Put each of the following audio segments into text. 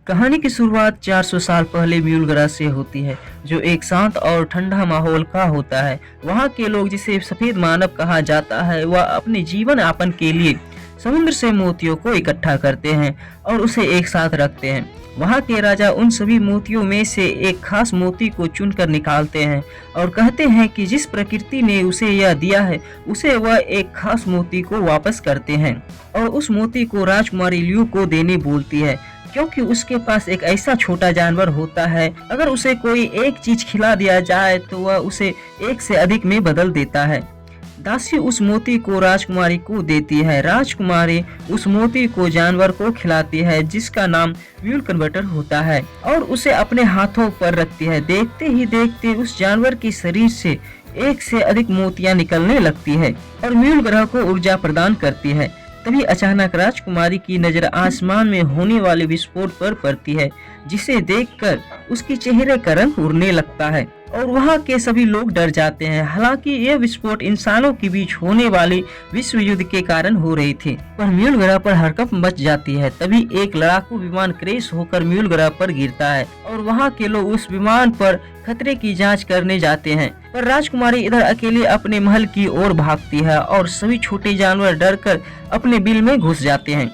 कहानी की शुरुआत 400 साल पहले म्यूल ग्रह से होती है, जो एक शांत और ठंडा माहौल का होता है। वहाँ के लोग, जिसे सफेद मानव कहा जाता है, वह अपने जीवन यापन के लिए समुद्र से मोतियों को इकट्ठा करते हैं और उसे एक साथ रखते हैं। वहाँ के राजा उन सभी मोतियों में से एक खास मोती को चुनकर निकालते हैं और कहते हैं कि जिस प्रकृति ने उसे यह दिया है, उसे वह एक खास मोती को वापस करते हैं और उस मोती को राजकुमारी लियू को देने बोलती है, क्योंकि उसके पास एक ऐसा छोटा जानवर होता है, अगर उसे कोई एक चीज खिला दिया जाए तो वह उसे एक से अधिक में बदल देता है। दासी उस मोती को राजकुमारी को देती है। राजकुमारी उस मोती को जानवर को खिलाती है, जिसका नाम म्यूल कन्वर्टर होता है, और उसे अपने हाथों पर रखती है। देखते ही देखते उस जानवर के शरीर से एक से अधिक मोतियां निकलने लगती है और म्यूल ग्रह को ऊर्जा प्रदान करती है। तभी अचानक राजकुमारी की नजर आसमान में होने वाले विस्फोट पर पड़ती है, जिसे देखकर उसके चेहरे का रंग उड़ने लगता है और वहाँ के सभी लोग डर जाते हैं। हालांकि यह विस्फोट इंसानों के बीच होने वाले विश्व युद्ध के कारण हो रही थी, पर म्यूल ग्रह पर हड़कंप मच जाती है। तभी एक लड़ाकू विमान क्रैश होकर म्यूल ग्रह पर गिरता है और वहाँ के लोग उस विमान पर खतरे की जांच करने जाते हैं, पर राजकुमारी इधर अकेले अपने महल की ओर भागती है और सभी छोटे जानवर डरकर अपने बिल में घुस जाते हैं।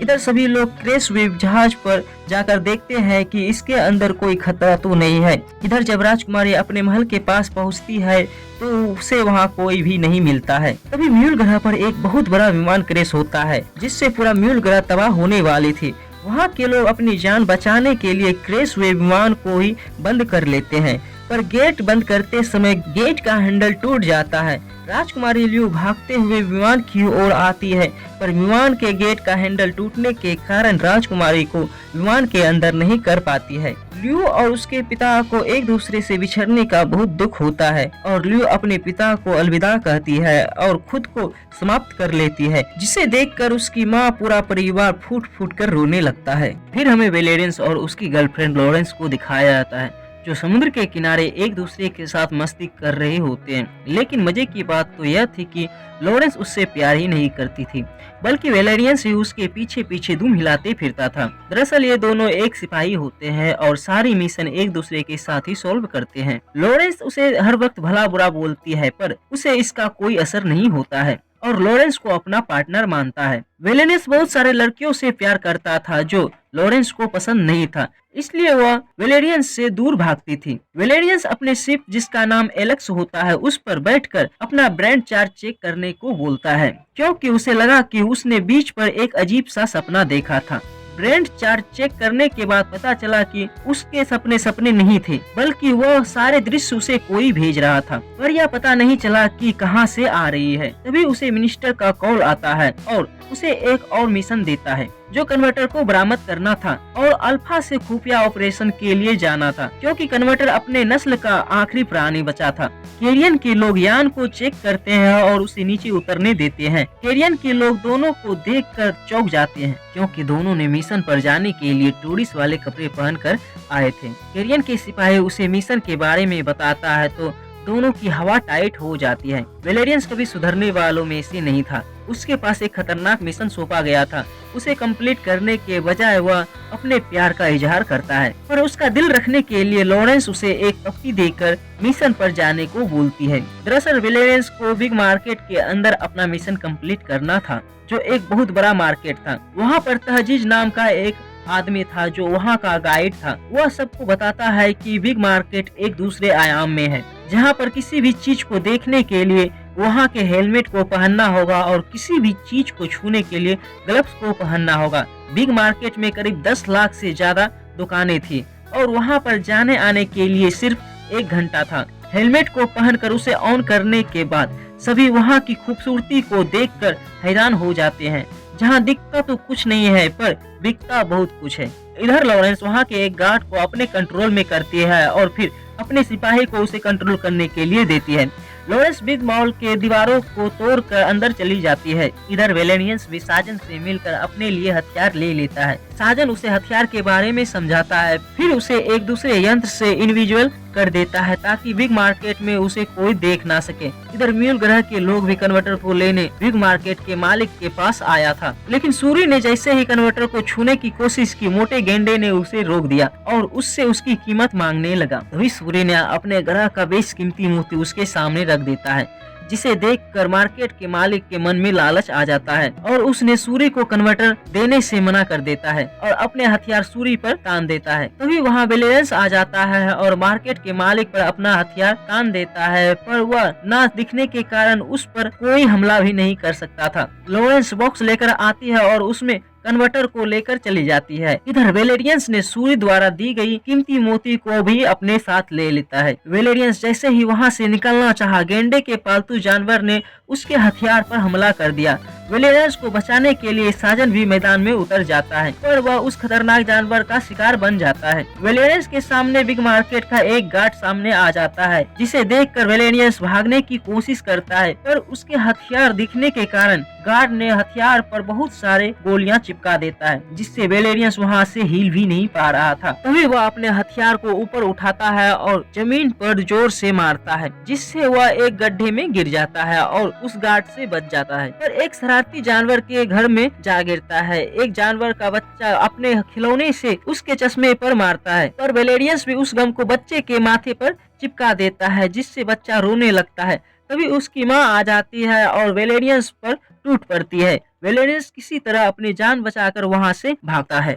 इधर सभी लोग क्रैश हुए जहाज पर जाकर देखते हैं कि इसके अंदर कोई खतरा तो नहीं है। इधर जब राजकुमारी अपने महल के पास पहुंचती है तो उसे वहां कोई भी नहीं मिलता है। तभी म्यूल ग्रह पर एक बहुत बड़ा विमान क्रैश होता है, जिससे पूरा म्यूल ग्रह तबाह होने वाली थी। वहाँ के लोग अपनी जान बचाने के लिए क्रैश हुए विमान को ही बंद कर लेते हैं, पर गेट बंद करते समय गेट का हैंडल टूट जाता है। राजकुमारी लियू भागते हुए विमान की ओर आती है, पर विमान के गेट का हैंडल टूटने के कारण राजकुमारी को विमान के अंदर नहीं कर पाती है। लियू और उसके पिता को एक दूसरे से बिछड़ने का बहुत दुख होता है और लियू अपने पिता को अलविदा कहती है और खुद को समाप्त कर लेती है, जिसे देखकर उसकी माँ पूरा परिवार फूट फूट कर रोने लगता है। फिर हमें वेलेरियंस और उसकी गर्लफ्रेंड लॉरेंस को दिखाया जाता है, जो समुद्र के किनारे एक दूसरे के साथ मस्ती कर रहे होते हैं। लेकिन मजे की बात तो यह थी कि लॉरेंस उससे प्यार ही नहीं करती थी, बल्कि वेलेरियंस ही उसके पीछे पीछे दुम हिलाते फिरता था। दरअसल ये दोनों एक सिपाही होते हैं और सारी मिशन एक दूसरे के साथ ही सॉल्व करते हैं। लॉरेंस उसे हर वक्त भला बुरा बोलती है, पर उसे इसका कोई असर नहीं होता है और लॉरेंस को अपना पार्टनर मानता है। वेलेरियंस बहुत सारे लड़कियों से प्यार करता था जो लॉरेंस को पसंद नहीं था, इसलिए वह वेलेरियंस से दूर भागती थी। वेलेरियंस अपने शिप, जिसका नाम एलेक्स होता है, उस पर बैठकर अपना ब्रांड चार्ट चेक करने को बोलता है, क्योंकि उसे लगा कि उसने बीच पर एक अजीब सा सपना देखा था। ब्रांड चार्ट चेक करने के बाद पता चला कि उसके सपने सपने नहीं थे, बल्कि वह सारे दृश्य उसे कोई भेज रहा था, पर यह पता नहीं चला कि कहां से आ रही है। तभी उसे मिनिस्टर का कॉल आता है और उसे एक और मिशन देता है, जो कन्वर्टर को बरामद करना था और अल्फा से खुफिया ऑपरेशन के लिए जाना था, क्योंकि कन्वर्टर अपने नस्ल का आखिरी प्राणी बचा था। केरियन के लोग यान को चेक करते हैं और उसे नीचे उतरने देते हैं। केरियन के लोग दोनों को देखकर चौंक जाते हैं, क्योंकि दोनों ने मिशन पर जाने के लिए टूरिस्ट वाले कपड़े पहनकर आए थे। केरियन के सिपाही उसे मिशन के बारे में बताता है तो दोनों की हवा टाइट हो जाती है। वेलेरियंस कभी सुधरने वालों में से नहीं था। उसके पास एक खतरनाक मिशन सौंपा गया था। उसे कंप्लीट करने के बजाय वह अपने प्यार का इजहार करता है, पर उसका दिल रखने के लिए लॉरेंस उसे एक पप्पी देकर मिशन पर जाने को बोलती है। दरअसल वेलेरियंस को बिग मार्केट के अंदर अपना मिशन कंप्लीट करना था, जो एक बहुत बड़ा मार्केट था। वहाँ पर तहजीज नाम का एक आदमी था, जो वहाँ का गाइड था। वह सबको बताता है कि बिग मार्केट एक दूसरे आयाम में है, जहाँ पर किसी भी चीज को देखने के लिए वहाँ के हेलमेट को पहनना होगा और किसी भी चीज को छूने के लिए ग्लव्स को पहनना होगा। बिग मार्केट में करीब 10 लाख से ज्यादा दुकानें थी और वहाँ पर जाने आने के लिए सिर्फ 1 घंटा था। हेलमेट को पहनकर उसे ऑन करने के बाद सभी वहाँ की खूबसूरती को देखकर हैरान हो जाते हैं। जहाँ दिखता तो कुछ नहीं है, पर बिकता बहुत कुछ है। इधर लॉरेंस वहाँ के एक गार्ड को अपने कंट्रोल में करती है और फिर अपने सिपाही को उसे कंट्रोल करने के लिए देती है। लॉरेंस बिग मॉल के दीवारों को तोड़कर अंदर चली जाती है। इधर वेलेरियंस भी साजन से मिलकर अपने लिए हथियार ले लेता है। साजन उसे हथियार के बारे में समझाता है, फिर उसे एक दूसरे यंत्र से इंडिविजुअल कर देता है ताकि बिग मार्केट में उसे कोई देख ना सके। इधर म्यूल ग्रह के लोग भी कन्वर्टर को लेने बिग मार्केट के मालिक के पास आया था, लेकिन सूर्य ने जैसे ही कन्वर्टर को छूने की कोशिश की, मोटे गेंडे ने उसे रोक दिया और उससे उसकी कीमत मांगने लगा। तभी सूर्य ने अपने ग्रह का बेशकीमती मोती उसके सामने रख देता है, जिसे देखकर मार्केट के मालिक के मन में लालच आ जाता है और उसने सूर्य को कन्वर्टर देने से मना कर देता है और अपने हथियार सूर्य पर तान देता है। तभी वहाँ वेलेरियंस आ जाता है और मार्केट के मालिक पर अपना हथियार तान देता है, पर वह न दिखने के कारण उस पर कोई हमला भी नहीं कर सकता था। लॉरेंस बॉक्स लेकर आती है और उसमें कन्वर्टर को लेकर चली जाती है। इधर वेलेरियंस ने सूर्य द्वारा दी गई कीमती मोती को भी अपने साथ ले लेता है। वेलेरियंस जैसे ही वहां से निकलना चाहा, गेंडे के पालतू जानवर ने उसके हथियार पर हमला कर दिया। वेलेरियंस को बचाने के लिए साजन भी मैदान में उतर जाता है, पर वह उस खतरनाक जानवर का शिकार बन जाता है। वेलेरियंस के सामने बिग मार्केट का एक गार्ड सामने आ जाता है, जिसे देखकर वेलेरियंस भागने की कोशिश करता है, पर उसके हथियार दिखने के कारण गार्ड ने हथियार पर बहुत सारे गोलियां चिपका देता है, जिससे वेलेरियंस वहां से हिल भी नहीं पा रहा था। तभी वह अपने हथियार को ऊपर उठाता है और जमीन पर जोर से मारता है, जिससे वह एक गड्ढे में गिर जाता है और उस गार्ड से बच जाता है। पर एक शरारती जानवर के घर में जा गिरता है। एक जानवर का बच्चा अपने खिलौने से उसके चश्मे पर मारता है, पर वेलेरियंस भी उस गम को बच्चे के माथे पर चिपका देता है, जिससे बच्चा रोने लगता है। तभी उसकी माँ आ जाती है और वेलेरियंस पर टूट पड़ती है। वेलेरियंस किसी तरह अपनी जान बचाकर वहां से भागता है।